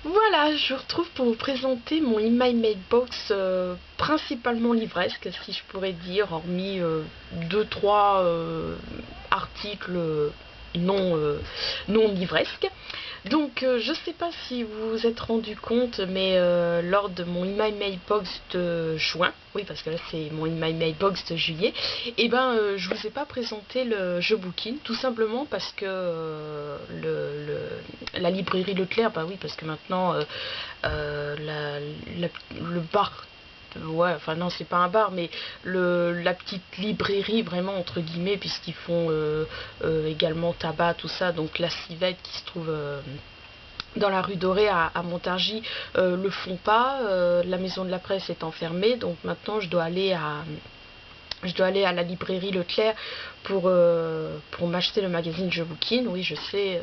Voilà, je vous retrouve pour vous présenter mon In My Mailbox principalement livresque, si je pourrais dire, hormis 2-3 articles non livresques. Donc je sais pas si vous vous êtes rendu compte, mais lors de mon In My Mailbox de juin, oui parce que là c'est mon In My Mailbox de juillet, et je vous ai pas présenté le jeu Bookin, tout simplement parce que la librairie Leclerc, bah oui parce que maintenant le bar, ouais, enfin non, c'est pas un bar, mais la petite librairie vraiment entre guillemets, puisqu'ils font également tabac, tout ça, donc la Civette qui se trouve dans la rue Dorée à Montargis, le font pas. La maison de la presse est enfermée, donc maintenant je dois aller à la librairie Leclerc pour m'acheter le magazine Je Bouquine. Oui, je sais,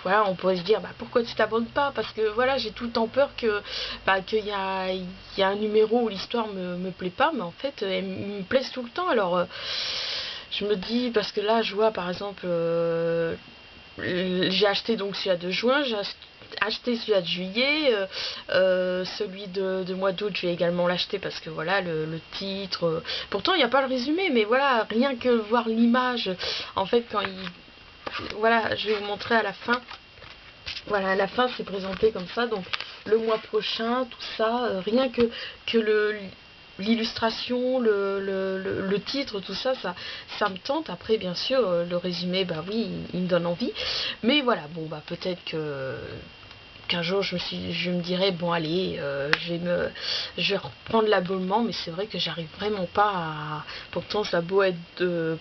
voilà, on pourrait se dire, pourquoi tu t'abonnes pas? Parce que voilà, j'ai tout le temps peur qu'il y a un numéro où l'histoire me plaît pas, mais en fait, elle me plaise tout le temps. Alors, je me dis, parce que là, je vois par exemple, j'ai acheté donc celui de juin, j'ai acheté celui de juillet, celui de mois d'août je vais également l'acheter parce que voilà le titre, pourtant il n'y a pas le résumé, mais voilà, rien que voir l'image, en fait quand voilà, je vais vous montrer à la fin. Voilà, à la fin c'est présenté comme ça, donc le mois prochain, tout ça, rien que l'illustration, le titre, tout ça, ça me tente. Après, bien sûr, le résumé, bah oui, il me donne envie. Mais voilà, bon, peut-être qu'un jour je me dirais bon allez, je vais reprendre l'abonnement, mais c'est vrai que j'arrive vraiment pas à, pourtant ça a beau être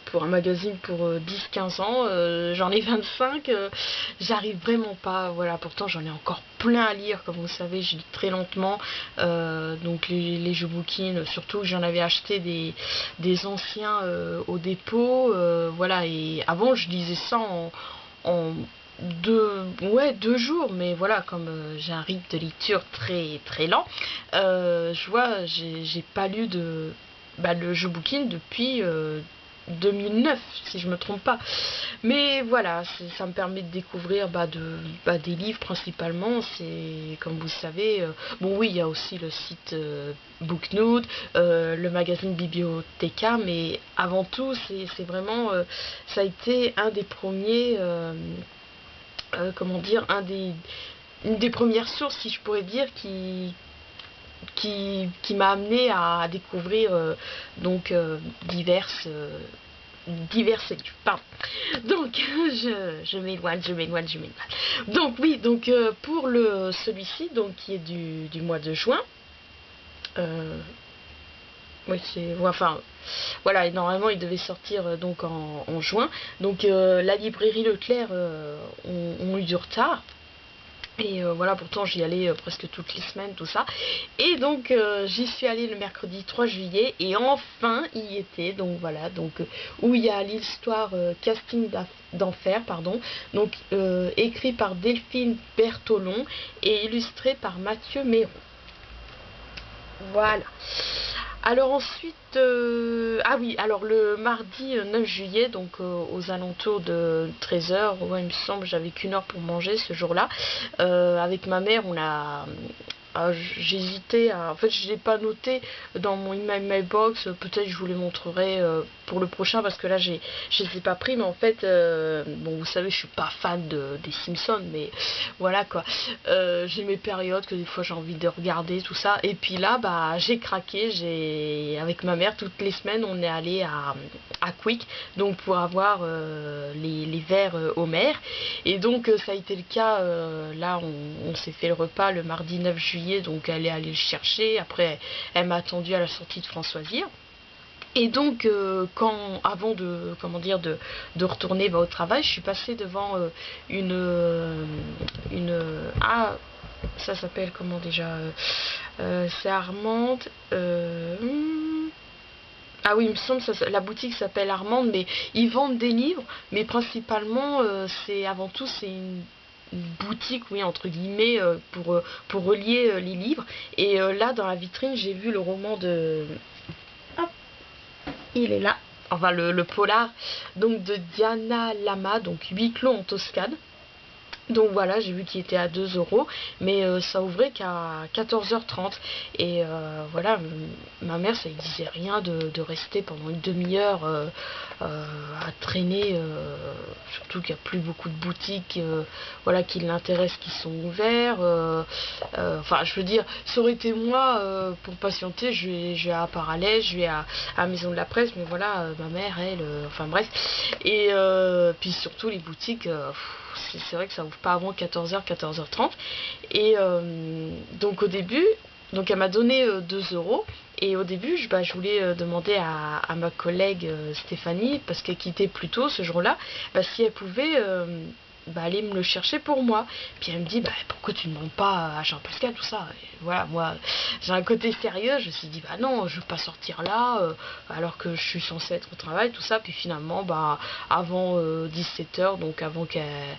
pour un magazine pour 10-15 ans, j'en ai 25, j'arrive vraiment pas, voilà, pourtant j'en ai encore plein à lire, comme vous savez je lis très lentement, donc les jeux Bookin, surtout j'en avais acheté des anciens au dépôt, voilà, et avant je lisais ça en 2 jours, mais voilà, comme j'ai un rythme de lecture très très lent, je vois, j'ai pas lu le jeu Bookin depuis 2009, si je me trompe pas. Mais voilà, ça me permet de découvrir des livres principalement. C'est comme vous savez, bon oui, il y a aussi le site Booknote, le magazine Bibliotheca, mais avant tout, c'est vraiment, ça a été un des premiers. Comment dire, une des premières sources, si je pourrais dire, qui m'a amené à découvrir diverses livres. Pardon. Donc, je m'éloigne. Donc, oui, donc pour celui-ci, donc qui est du mois de juin, euh, oui, enfin, voilà, normalement il devait sortir donc en juin. Donc, la librairie Leclerc ont eu du retard. Et voilà, pourtant j'y allais presque toutes les semaines, tout ça. Et donc j'y suis allée le mercredi 3 juillet et enfin il y était. Donc voilà, donc où il y a l'histoire Casting d'enfer, pardon. Donc écrit par Delphine Bertolon et illustré par Mathieu Méron. Voilà. Alors ensuite, ah oui, alors le mardi 9 juillet, donc aux alentours de 13 h, ouais, il me semble, j'avais qu'une heure pour manger ce jour-là. Avec ma mère, j'hésitais en fait, je l'ai pas noté dans mon In My Mailbox, peut-être je vous les montrerai pour le prochain parce que là je les ai pas pris, mais en fait, bon, vous savez, je suis pas fan des Simpsons, mais voilà quoi. J'ai mes périodes que des fois j'ai envie de regarder tout ça, et puis là j'ai craqué, avec ma mère toutes les semaines on est allé à Quick, donc pour avoir les verres Homer, et donc ça a été le cas, là on s'est fait le repas le mardi 9 juillet, donc elle est allée le chercher, après elle m'a attendu à la sortie de Françoisière. Et donc, avant de retourner au travail, je suis passée devant ah, ça s'appelle comment déjà, c'est Armande. Ah oui, il me semble que la boutique s'appelle Armande, mais ils vendent des livres, mais principalement, c'est une boutique, oui, entre guillemets, pour relier les livres. Et là, dans la vitrine, j'ai vu le roman de... Hop, il est là. Enfin, le polar, donc de Diana Lama, donc Huis clos en Toscane. Donc voilà, j'ai vu qu'il était à 2 euros, mais ça ouvrait qu'à 14h30. Et voilà, ma mère, ça ne disait rien de rester pendant une demi-heure à traîner, surtout qu'il n'y a plus beaucoup de boutiques voilà, qui l'intéressent, qui sont ouverts. Enfin, je veux dire, ça aurait été moi, pour patienter, je vais à Parallèle, je vais à la Maison de la Presse, mais voilà, ma mère, elle, enfin bref. Et puis surtout les boutiques, c'est vrai que ça ouvre pas avant 14h, 14h30. Et donc au début, donc elle m'a donné 2 euros. Et au début, je voulais demander à ma collègue Stéphanie, parce qu'elle quittait plus tôt ce jour-là, si elle pouvait aller me le chercher pour moi. Puis elle me dit, pourquoi tu ne demandes pas à Jean-Pascal, tout ça. Et voilà, moi, j'ai un côté sérieux, je me suis dit, non, je veux pas sortir là, alors que je suis censée être au travail, tout ça. Puis finalement, avant 17h, donc avant qu'elle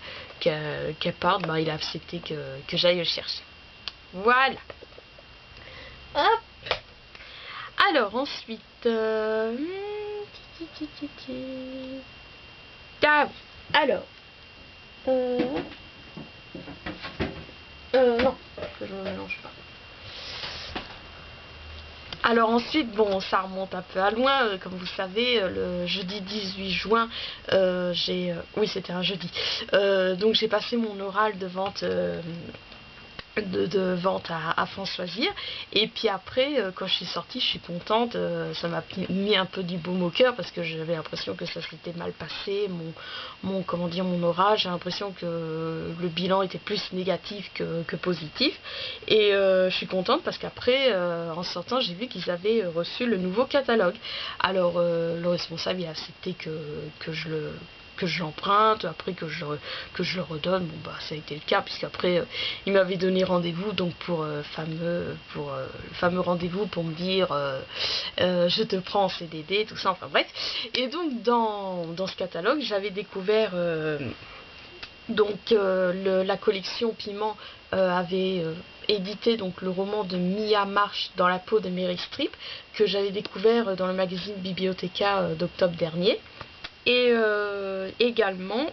parte, il a accepté que j'aille le chercher. Voilà. Hop. Alors ensuite, alors, non, que je me mélange pas. Alors ensuite, bon, ça remonte un peu à loin, comme vous savez, le jeudi 18 juin, oui, c'était un jeudi, donc j'ai passé mon oral de vente de vente à Françoisir. Et puis après, quand je suis sortie, je suis contente, ça m'a mis un peu du baume au cœur, parce que j'avais l'impression que ça s'était mal passé, mon oral. J'ai l'impression que le bilan était plus négatif que positif. Et je suis contente parce qu'après, en sortant, j'ai vu qu'ils avaient reçu le nouveau catalogue. Alors le responsable, il a accepté que je l'emprunte, après que je le redonne. Bon, ça a été le cas, puisqu'après il m'avait donné rendez-vous, donc pour le fameux rendez-vous pour me dire je te prends en CDD, tout ça, enfin bref. Et donc dans ce catalogue, j'avais découvert la collection Piment avait édité donc le roman de Mia Marsh, Dans la peau de Mary Streep, que j'avais découvert dans le magazine Bibliothéca d'octobre dernier. Et également,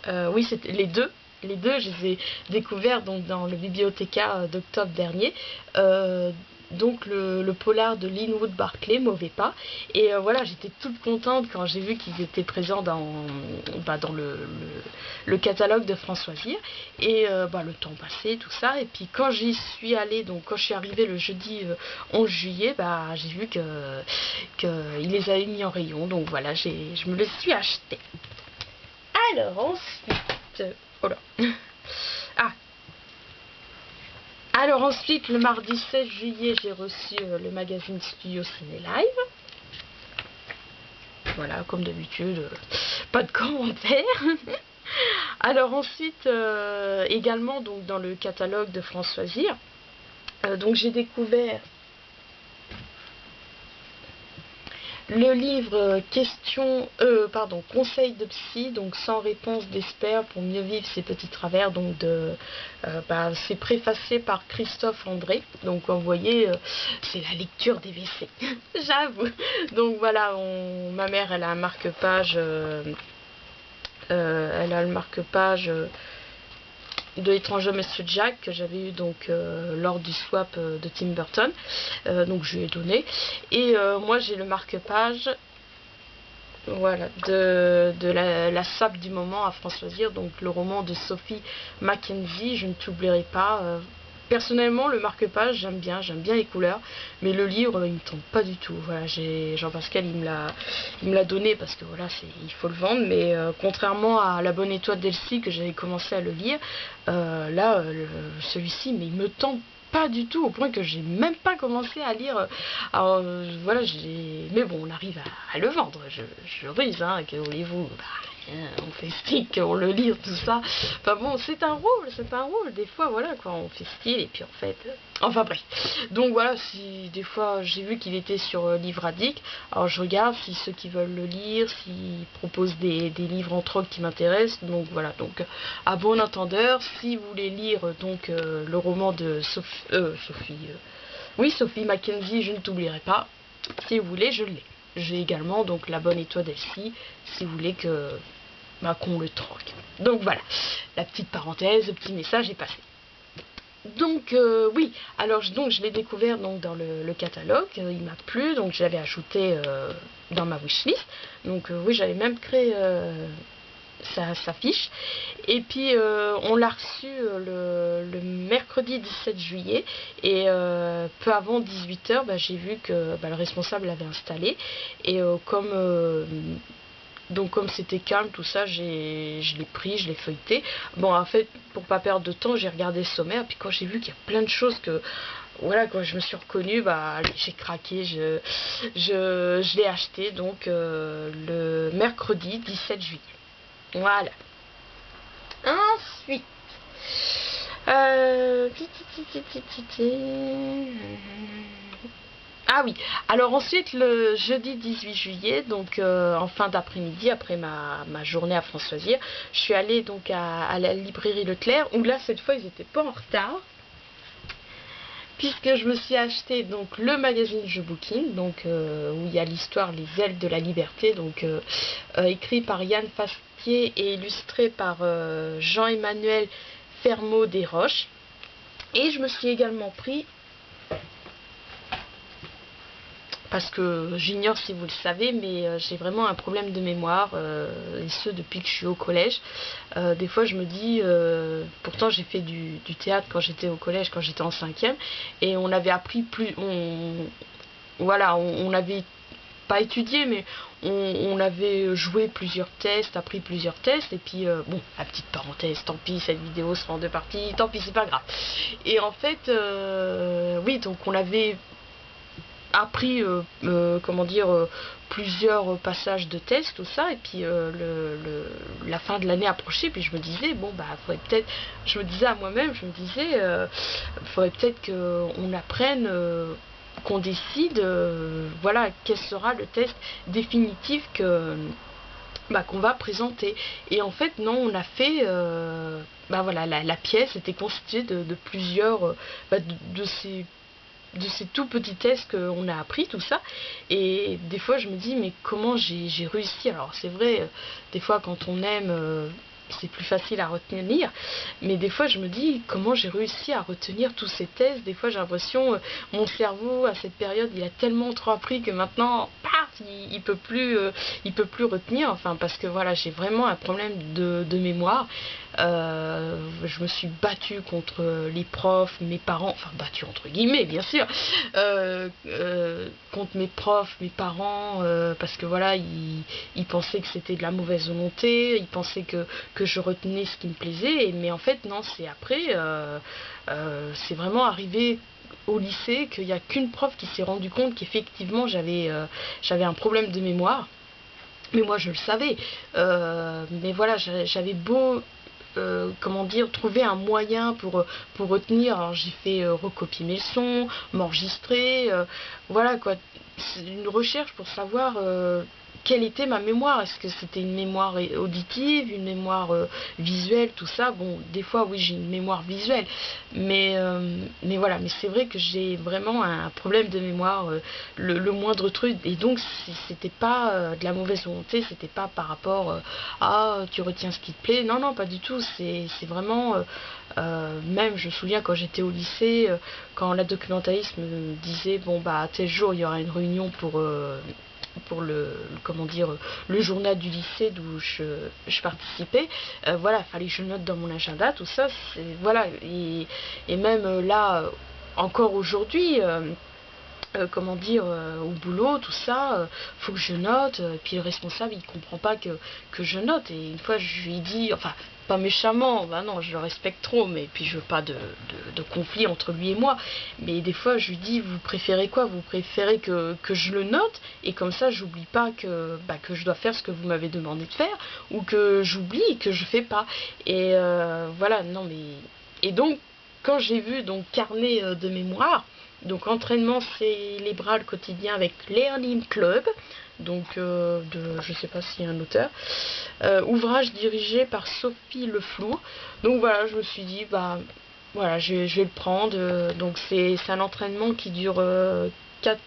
oui, c'était les deux, je les ai découverts donc dans le Bibliothéca d'octobre dernier. Donc le polar de Linwood Barclay, Mauvais pas. Et voilà, j'étais toute contente quand j'ai vu qu'ils étaient présents dans le catalogue de Françoisir. Et le temps passé, tout ça. Et puis quand j'y suis allée, donc quand je suis arrivée le jeudi 11 juillet, j'ai vu qu'il les avait mis en rayon. Donc voilà, je me le suis acheté. Alors ensuite, oh là. Ah. Alors ensuite, le mardi 16 juillet, j'ai reçu le magazine Studio Ciné Live. Voilà, comme d'habitude, pas de commentaires. Alors ensuite, également donc dans le catalogue de Françoisir, donc j'ai découvert le livre Conseil de psy, donc sans réponse d'Esper pour mieux vivre ses petits travers, donc c'est préfacé par Christophe André. Donc vous voyez, c'est la lecture des WC, j'avoue. Donc voilà, ma mère, elle a un marque-page, de L'étrange Monsieur Jack, que j'avais eu donc lors du swap de Tim Burton, donc je lui ai donné. Et moi j'ai le marque-page, voilà, de la sape du moment à Françoisir, donc le roman de Sophie Mackenzie, Je ne t'oublierai pas. Personnellement, le marque-page, j'aime bien les couleurs, mais le livre, il me tente pas du tout. Voilà, Jean-Pascal, il me l'a donné parce que voilà, il faut le vendre, mais contrairement à La Bonne Étoile d'Elsie, que j'avais commencé à le lire, celui-ci, mais il me tente pas du tout, au point que j'ai même pas commencé à lire. Alors voilà, mais bon, on arrive à le vendre. Je rise, hein, que voulez-vous, on fait stick, on le lit, tout ça. Enfin bon, c'est un rôle, des fois, voilà, quoi, on fait style, et puis en fait, enfin bref. Donc voilà, si des fois j'ai vu qu'il était sur Livradic, alors je regarde si ceux qui veulent le lire, s'ils proposent des livres entre autres qui m'intéressent. Donc voilà, donc à bon entendeur, si vous voulez lire donc le roman de Sophie Mackenzie, Je ne t'oublierai pas, si vous voulez, je l'ai. J'ai également donc La Bonne Étoile d'Elsie, si vous voulez que Macron le troc. Donc voilà, la petite parenthèse, le petit message est passé. Donc oui, alors donc je l'ai découvert donc dans le catalogue, il m'a plu, donc je l'avais ajouté dans ma wishlist. Donc oui, j'avais même créé sa fiche. Et puis on l'a reçu le mercredi 17 juillet et peu avant 18 h, j'ai vu que le responsable l'avait installé. Et comme c'était calme, tout ça, je l'ai pris, je l'ai feuilleté. Bon, en fait, pour pas perdre de temps, j'ai regardé le sommaire. Puis quand j'ai vu qu'il y a plein de choses que, voilà, quand je me suis reconnue, j'ai craqué, je l'ai acheté. Donc, le mercredi 17 juillet. Voilà. Ensuite, ah oui, alors ensuite le jeudi 18 juillet, donc en fin d'après-midi, après ma journée à Françoisière, je suis allée donc à la librairie Leclerc, où là cette fois ils n'étaient pas en retard, puisque je me suis acheté donc le magazine Jeux Booking, donc où il y a l'histoire Les Ailes de la Liberté, donc écrit par Yann Fastier et illustré par Jean-Emmanuel Fermaux Desroches. Et je me suis également pris, parce que j'ignore si vous le savez, mais j'ai vraiment un problème de mémoire, et ce depuis que je suis au collège. Des fois je me dis, pourtant j'ai fait du théâtre quand j'étais au collège, quand j'étais en 5e, et on avait appris on avait pas étudié, mais on avait joué plusieurs tests, appris plusieurs tests, et puis bon, la petite parenthèse, tant pis, cette vidéo sera en 2 parties, tant pis, c'est pas grave. Et en fait, oui, donc on avait appris plusieurs passages de tests, tout ça, et puis la fin de l'année approchait, puis je me disais faudrait peut-être, je me disais à moi-même, faudrait peut-être qu'on apprenne, qu'on décide voilà, quel sera le test définitif qu'on va présenter. Et en fait non, on a fait voilà, la pièce était constituée de plusieurs de ces tout petits tests qu'on a appris, tout ça. Et des fois je me dis, mais comment j'ai réussi. Alors c'est vrai, des fois quand on aime, c'est plus facile à retenir, mais des fois je me dis comment j'ai réussi à retenir tous ces tests. Des fois j'ai l'impression, mon cerveau à cette période il a tellement trop appris que maintenant paf, il peut plus retenir, enfin, parce que voilà, j'ai vraiment un problème de mémoire. Je me suis battue contre les profs, mes parents, enfin battue entre guillemets bien sûr, contre mes profs, mes parents, parce que voilà, ils pensaient que c'était de la mauvaise volonté, ils pensaient que je retenais ce qui me plaisait, mais en fait non, c'est après, c'est vraiment arrivé au lycée qu'il n'y a qu'une prof qui s'est rendu compte qu'effectivement j'avais un problème de mémoire. Mais moi je le savais, mais voilà, j'avais beau trouver un moyen pour retenir. Alors j'ai fait recopier mes leçons, m'enregistrer, voilà quoi, c'est une recherche pour savoir quelle était ma mémoire. Est-ce que c'était une mémoire auditive, une mémoire visuelle, tout ça. Bon, des fois oui, j'ai une mémoire visuelle, mais voilà, mais c'est vrai que j'ai vraiment un problème de mémoire, le moindre truc. Et donc c'était pas de la mauvaise volonté, c'était pas par rapport à tu retiens ce qui te plaît, non non, pas du tout. C'est vraiment même je me souviens quand j'étais au lycée, quand la documentaliste me disait tel jour il y aura une réunion pour le journal du lycée d'où je participais, voilà, fallait que je note dans mon agenda tout ça, voilà. Et même là encore aujourd'hui, au boulot, tout ça, faut que je note, puis le responsable il comprend pas que je note. Et une fois je lui dis, enfin pas méchamment, non, je le respecte trop, mais puis je veux pas de conflit entre lui et moi, mais des fois je lui dis, vous préférez quoi? Vous préférez que je le note, et comme ça j'oublie pas que je dois faire ce que vous m'avez demandé de faire, ou que j'oublie et que je fais pas. Et voilà, non mais... Et donc quand j'ai vu donc carnet de mémoire, donc entraînement cérébral quotidien avec Learning Club, donc je sais pas s'il y a un auteur, ouvrage dirigé par Sophie Leflour. Donc voilà, je me suis dit voilà, je vais le prendre. Donc c'est un entraînement qui dure 4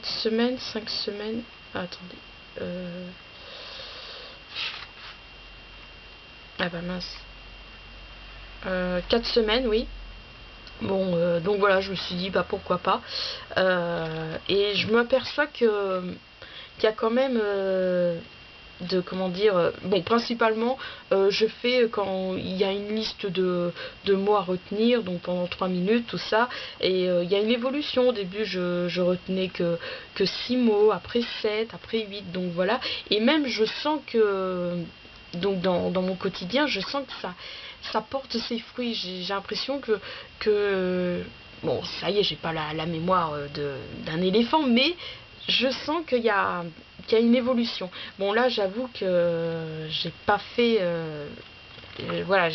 semaines, 5 semaines. Ah, attendez. Ah bah mince. 4 semaines, oui. Bon, donc voilà, je me suis dit, bah pourquoi pas. Et je m'aperçois que qu'il y a quand même de comment dire, bon, principalement je fais quand il y a une liste de mots à retenir, donc pendant 3 minutes, tout ça, et il y a une évolution. Au début je retenais que 6 mots, après 7, après 8, donc voilà, et même je sens que donc dans mon quotidien, je sens que ça porte ses fruits. J'ai l'impression que bon, ça y est, j'ai pas la mémoire d'un éléphant, mais je sens qu'il y a une évolution. Bon, là, j'avoue que j'ai pas fait. Voilà,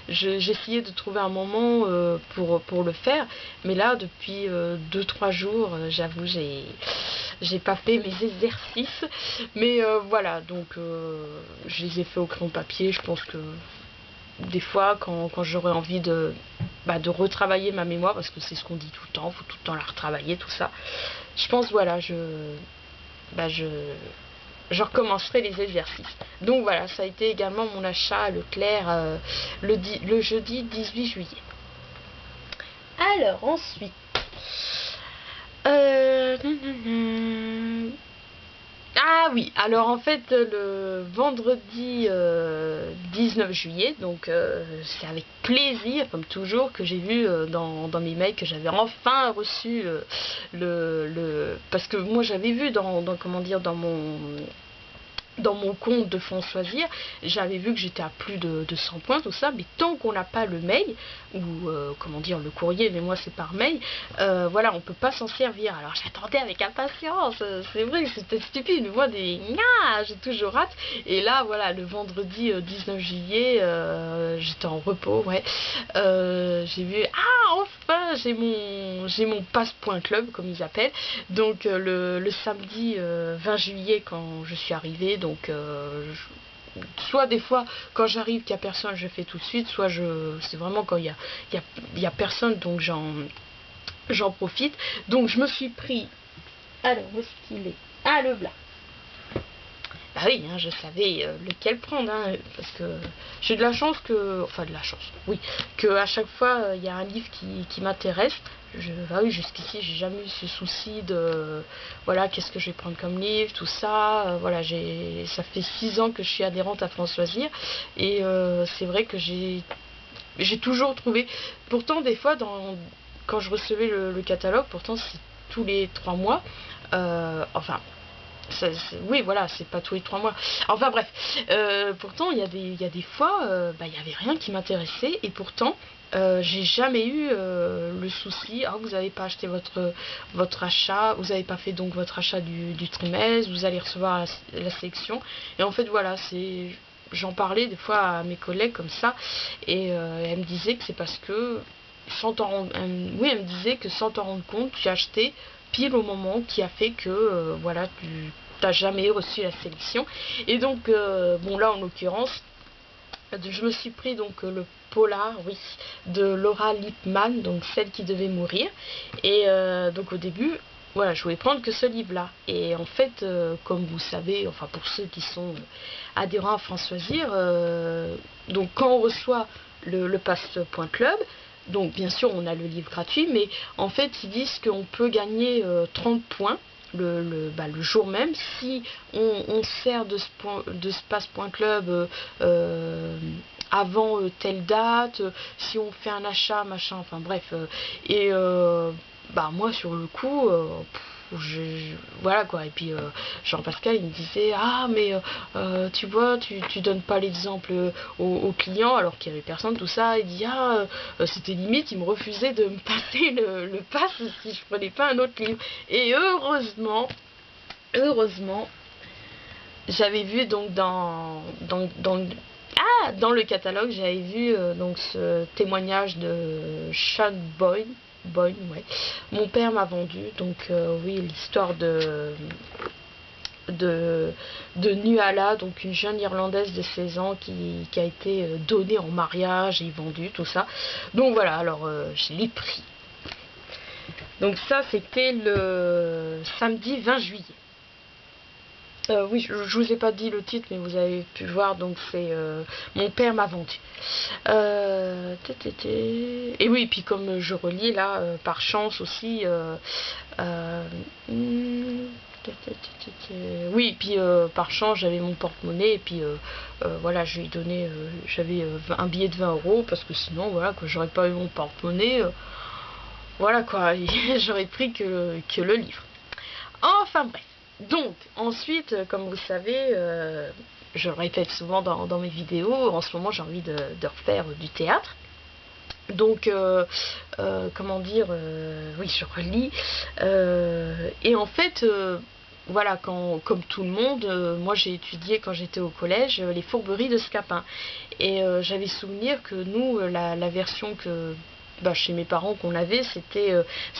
j'ai essayé de trouver un moment pour le faire, mais là, depuis 2-3 jours, j'avoue, j'ai pas fait mes exercices, mais voilà, donc je les ai fait au crayon papier. Je pense que des fois, quand j'aurais envie de retravailler ma mémoire, parce que c'est ce qu'on dit tout le temps, faut tout le temps la retravailler, tout ça. Je pense, voilà, bah, je recommencerai les exercices. Donc voilà, ça a été également mon achat à Leclerc le jeudi 18 juillet. Alors ensuite, ah oui, alors en fait le vendredi 19 juillet, donc c'est avec plaisir comme toujours que j'ai vu dans mes mails que j'avais enfin reçu parce que moi j'avais vu comment dire, dans mon compte de fonds choisir, j'avais vu que j'étais à plus de 100 points, tout ça, mais tant qu'on n'a pas le mail, ou comment dire, le courrier, mais moi c'est par mail, voilà, on peut pas s'en servir. Alors j'attendais avec impatience, c'est vrai que c'était stupide, mais moi j'ai toujours hâte, et là voilà, le vendredi 19 juillet, j'étais en repos, ouais, j'ai vu, enfin j'ai mon passe.club comme ils appellent, donc le samedi 20 juillet quand je suis arrivée, donc soit des fois quand j'arrive qu'il n'y a personne je fais tout de suite, soit c'est vraiment quand il y a personne, donc j'en profite. Donc je me suis pris, alors où est-ce qu'il est? Ah, le blanc. Ah oui, hein, je savais lequel prendre, hein, parce que j'ai de la chance enfin de la chance, oui, que à chaque fois il y a un livre qui m'intéresse. Ah oui, jusqu'ici j'ai jamais eu ce souci de voilà, qu'est-ce que je vais prendre comme livre, tout ça. Voilà, ça fait 6 ans que je suis adhérente à France Loisirs, et c'est vrai que j'ai toujours trouvé. Pourtant des fois quand je recevais le catalogue, pourtant c'est tous les 3 mois, enfin. Oui, voilà, c'est pas tous les 3 mois. Enfin bref, pourtant il y a des fois, il y avait rien qui m'intéressait, et pourtant j'ai jamais eu le souci. Ah, vous n'avez pas acheté votre achat, vous n'avez pas fait donc votre achat du trimestre, vous allez recevoir la sélection. Et en fait voilà, j'en parlais des fois à mes collègues comme ça, et elle me disait que c'est parce que oui, elle me disait que sans t'en rendre compte, tu as acheté pile au moment qui a fait que voilà, tu n'as jamais reçu la sélection. Et donc bon, là en l'occurrence, je me suis pris donc le polar, oui, de Laura Lippmann, donc Celle qui devait mourir. Et donc au début, voilà, je voulais prendre que ce livre-là. Et en fait, comme vous savez, enfin pour ceux qui sont adhérents à France Loisirs, donc quand on reçoit le passe.club, donc bien sûr on a le livre gratuit, mais en fait ils disent qu'on peut gagner 30 points le jour même si on sert de ce passe.club avant telle date, si on fait un achat, machin, enfin bref. Et moi sur le coup, voilà quoi. Et puis Jean-Pascal il me disait, ah mais tu vois, tu donnes pas l'exemple aux clients alors qu'il y avait personne, tout ça. Il dit, c'était limite, il me refusait de me passer le pass si je prenais pas un autre livre. Et heureusement, j'avais vu donc dans le catalogue, j'avais vu donc ce témoignage de Sean Boyne, ouais. Mon père m'a vendu, donc oui, l'histoire de Nuala, donc une jeune Irlandaise de 16 ans qui a été donnée en mariage et vendue, tout ça. Donc voilà, alors je l'ai pris. Donc ça, c'était le samedi 20 juillet. Oui, je vous ai pas dit le titre, mais vous avez pu voir, donc c'est Mon père m'a vendu. Et oui, puis comme je relis là, par chance aussi, hmm, oui, puis par chance j'avais mon porte-monnaie, et puis voilà, je lui ai donné, j'avais un billet de 20 euros, parce que sinon, voilà, que j'aurais pas eu mon porte-monnaie, voilà quoi, j'aurais pris que le livre. Enfin bref. Donc, ensuite, comme vous savez, je le répète souvent dans mes vidéos, en ce moment j'ai envie de refaire du théâtre. Donc, comment dire, oui, je relis. Et en fait, voilà, comme tout le monde, moi j'ai étudié quand j'étais au collège les fourberies de Scapin. Et j'avais souvenir que nous, la version que chez mes parents qu'on avait, c'était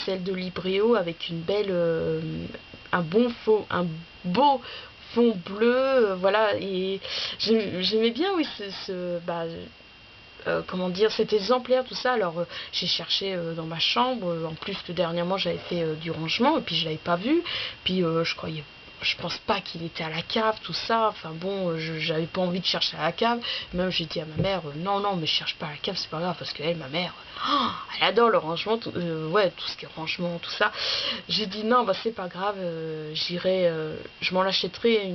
celle de Libréo avec une belle, un beau fond bleu, voilà. Et j'aimais bien, oui, comment dire, cet exemplaire, tout ça. Alors j'ai cherché dans ma chambre, en plus que dernièrement j'avais fait du rangement, et puis je l'avais pas vu, puis je pense pas qu'il était à la cave, tout ça. Enfin bon, j'avais pas envie de chercher à la cave. Même j'ai dit à ma mère, non, non, mais je cherche pas à la cave, c'est pas grave, parce qu'elle, ma mère, elle adore le rangement, ouais, tout ce qui est rangement, tout ça. J'ai dit non, bah c'est pas grave, j'irai, je m'en achèterai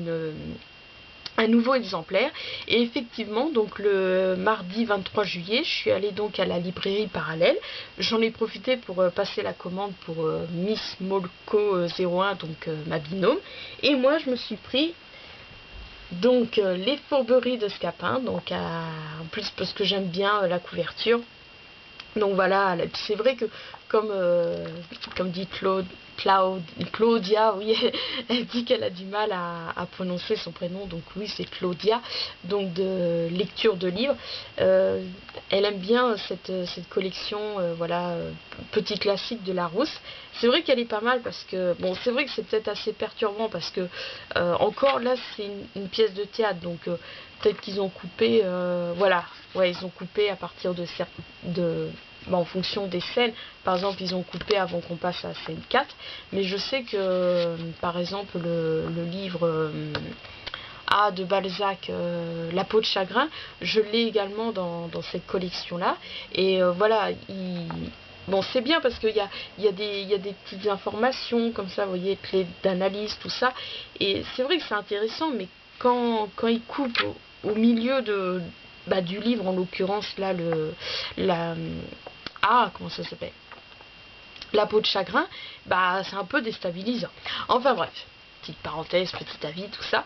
un nouveau exemplaire. Et effectivement, donc le mardi 23 juillet, je suis allée donc à la librairie Parallèle. J'en ai profité pour passer la commande pour Miss Molko 01, donc ma binôme. Et moi, je me suis pris donc les fourberies de Scapin, donc en plus parce que j'aime bien la couverture. Donc voilà, c'est vrai que comme dit Claudia, oui, elle dit qu'elle a du mal à prononcer son prénom, donc oui, c'est Claudia, donc de lecture de livres. Elle aime bien cette collection, voilà, petit classique de Larousse. C'est vrai qu'elle est pas mal parce que, bon, c'est vrai que c'est peut-être assez perturbant parce que, encore là, c'est une pièce de théâtre, donc peut-être qu'ils ont coupé, voilà, ouais, ils ont coupé à partir en fonction des scènes. Par exemple, ils ont coupé avant qu'on passe à la scène 4, mais je sais que, par exemple, le livre A de Balzac, La peau de chagrin, je l'ai également dans cette collection-là, et voilà, bon, c'est bien parce qu'il y a des petites informations comme ça, vous voyez, clés d'analyse, tout ça, et c'est vrai que c'est intéressant, mais quand ils coupent au milieu du livre, en l'occurrence là, comment ça s'appelle, La peau de chagrin, bah c'est un peu déstabilisant. Enfin bref, petite parenthèse, petit avis, tout ça.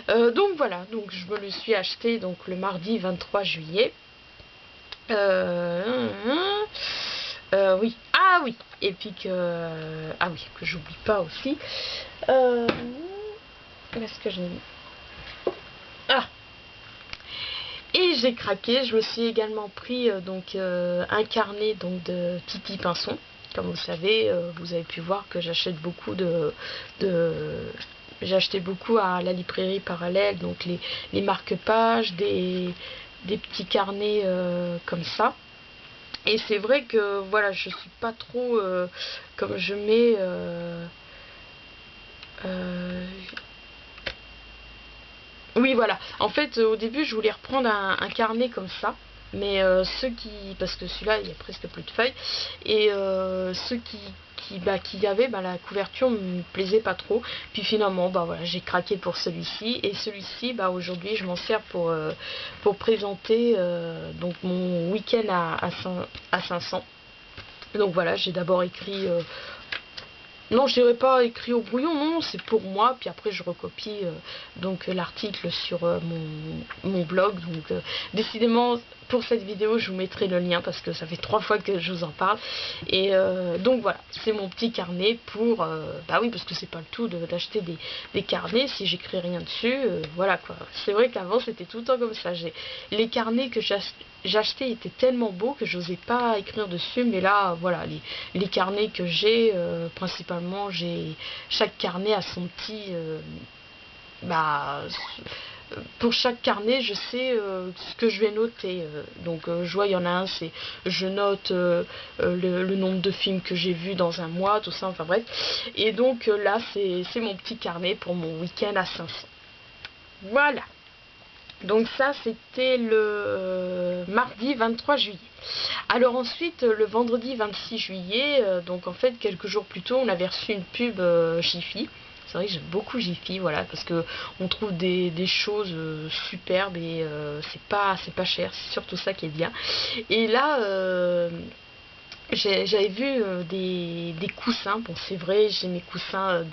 Donc voilà, donc je me le suis acheté donc le mardi 23 juillet. Oui, ah oui, et puis que j'oublie pas aussi. Qu'est-ce que j'ai mis? Ah, et j'ai craqué, je me suis également pris un carnet donc de Titi Pinson. Comme vous savez, vous avez pu voir que j'achète beaucoup j'ai acheté beaucoup à la librairie Parallèle, donc les marque-pages, des petits carnets comme ça. Et c'est vrai que voilà, je suis pas trop comme je mets oui, voilà. En fait, au début, je voulais reprendre un carnet comme ça. Mais parce que celui-là, il y a presque plus de feuilles. Et ceux qui y avait, la couverture me plaisait pas trop. Puis finalement, voilà, j'ai craqué pour celui-ci. Et celui-ci, aujourd'hui, je m'en sers pour présenter donc mon week-end à 500. Donc voilà, j'ai d'abord écrit non, je dirais pas écrit au brouillon, non, c'est pour moi, puis après je recopie donc l'article sur mon blog, donc décidément pour cette vidéo je vous mettrai le lien parce que ça fait 3 fois que je vous en parle, et donc voilà, c'est mon petit carnet pour, oui, parce que c'est pas le tout d'acheter des carnets si j'écris rien dessus, voilà quoi, c'est vrai qu'avant c'était tout le temps comme ça, les carnets que j'achetais étaient tellement beaux que j'osais pas écrire dessus, mais là voilà, les carnets que j'ai principalement, chaque carnet a son petit pour chaque carnet je sais ce que je vais noter, donc je vois, il y en a un, c'est je note le nombre de films que j'ai vus dans un mois, tout ça, enfin bref, et donc là c'est mon petit carnet pour mon week-end à 500. Voilà. Donc ça, c'était le mardi 23 juillet. Alors ensuite, le vendredi 26 juillet, donc en fait, quelques jours plus tôt, on avait reçu une pub Jiffy. C'est vrai que j'aime beaucoup Jiffy, voilà, parce que on trouve des choses superbes et c'est pas cher, c'est surtout ça qui est bien. Et là, j'avais vu des coussins. Bon, c'est vrai, j'ai mes coussins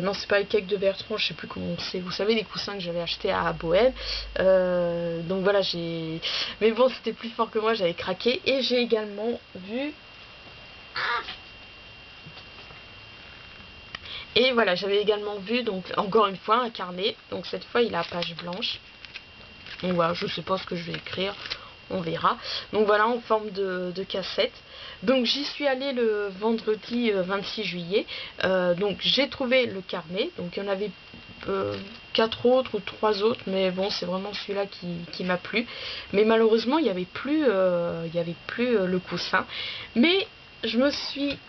non, c'est pas les cakes de Bertrand, je sais plus comment c'est. Vous savez, les coussins que j'avais achetés à Bohème. Donc voilà, j'ai. Mais bon, c'était plus fort que moi, j'avais craqué. Et j'ai également vu. Et voilà, j'avais également vu, donc encore une fois, un carnet. Donc cette fois, il a page blanche. Donc voilà, je sais pas ce que je vais écrire. On verra. Donc voilà, en forme de cassette. Donc j'y suis allée le vendredi 26 juillet. Donc j'ai trouvé le carnet. Donc il y en avait 4 autres ou 3 autres. Mais bon, c'est vraiment celui-là qui m'a plu. Mais malheureusement, il n'y avait plus, le coussin. Mais je me suis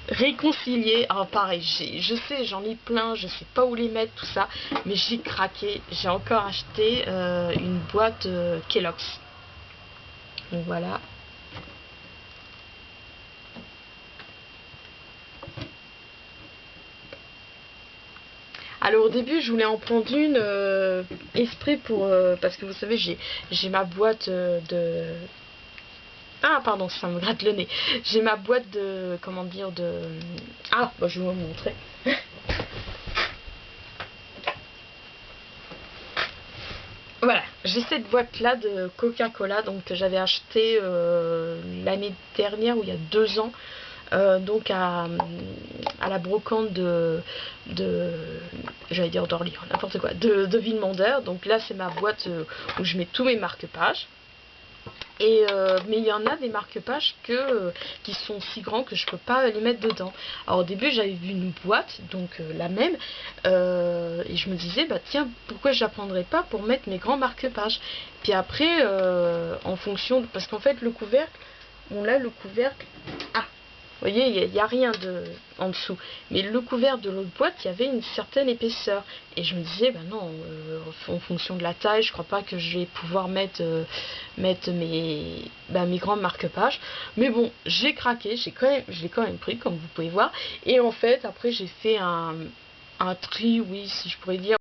réconcilier. Alors pareil, je sais, j'en ai plein, je sais pas où les mettre, tout ça, mais j'ai craqué. J'ai encore acheté une boîte Kellogg's. Donc voilà. Alors au début, je voulais en prendre une exprès pour parce que vous savez, j'ai ma boîte de. Ah pardon, ça me gratte le nez. J'ai ma boîte de, comment dire, de. Ah, bah, je vais vous montrer. Voilà, j'ai cette boîte-là de Coca-Cola, donc que j'avais acheté l'année dernière ou il y a 2 ans, donc à la brocante de j'allais dire d'Orly, n'importe quoi, de Villemandeur. Donc là, c'est ma boîte où je mets tous mes marque-pages. Et mais il y en a des marque-pages qui sont si grands que je peux pas les mettre dedans. Alors au début j'avais vu une boîte, donc la même, et je me disais bah tiens, pourquoi je la prendrais pas pour mettre mes grands marque-pages. Puis après en fonction parce qu'en fait le couvercle, bon là le couvercle, ah vous voyez, il n'y a rien en dessous. Mais le couvert de l'autre boîte, il y avait une certaine épaisseur. Et je me disais, bah non, en fonction de la taille, je crois pas que je vais pouvoir mettre mes grands marque-pages. Mais bon, j'ai craqué, je l'ai quand même pris, comme vous pouvez voir. Et en fait, après, j'ai fait un tri, oui, si je pourrais dire.